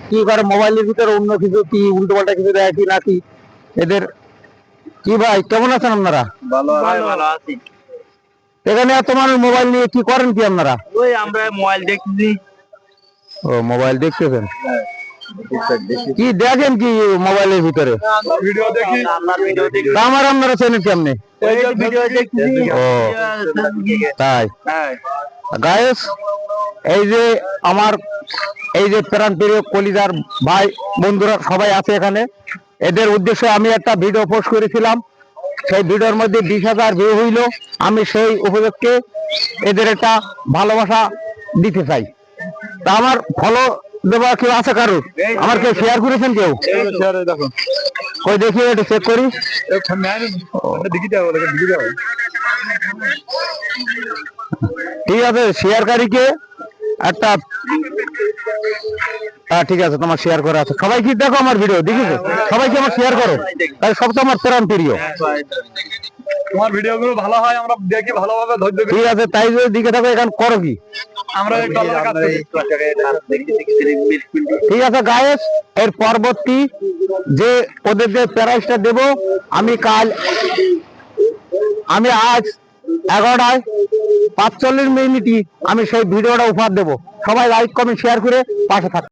কি করে মোবাইলের ভিতরে অন্য কিছু কি উল্টো পাল্টা কিছু দেয় কি নাকি এদের কি ভাই কেমন আছেন আপনারা? ভালো ভালো আছি। এখানে এত মানুষ মোবাইল নিয়ে কি করেন কি আপনারা? ওই আমরা মোবাইল দেখতেছি। ও মোবাইল দেখতেছেন, কি দেখেন কি মোবাইলের ভিতরে? ভিডিও দেখি। আমার আপনারা চেনেন কেমনে? এই যে ভিডিও দেখতেছি। ও তাই হ্যাঁ গায়েস, এই যে আমার এই যে প্রাণপ্রিয় কলিজার ভাই বন্ধুরা সবাই আছে এখানে, এদের উদ্দেশ্যে আমি একটা ভিডিও পোস্ট করেছিলাম। সেই ভিডিওর মধ্যে 20,000 ভিউ হইল। আমি সেই উপলক্ষে এদের একটা ভালোবাসা দিতে চাই। তা আমার ফলো দেওয়া কেউ আছে কারো? আমার কেউ শেয়ার করেছেন কেউ? কই দেখি একটু চেক করি। ঠিক আছে, শেয়ারকারীকে একটা ঠিক আছে, তোমার শেয়ার করা আছে। সবাই কি দেখো আমার ভিডিও দেখিছো? সবাইকে আমার শেয়ার করো, তাই সব তো আমার প্রাণ প্রিয়। তোমার ভিডিও গুলো ভালো হয়, আমরা দেখি ভালোভাবে ধৈর্য ধরে। ঠিক আছে, তাই যদি দিকে থাকো এখন করো কি? আমরা এই টলার কাজ করি। ঠিক আছে গায়েস, এর পরবর্তী যে ওদের যে প্রাইজটা দেব, আমি আজ 11টায় 45 মিনিটই আমি সেই ভিডিওটা উপহার দেবো। সবাই লাইক কমেন্ট শেয়ার করে পাশে থাকবে।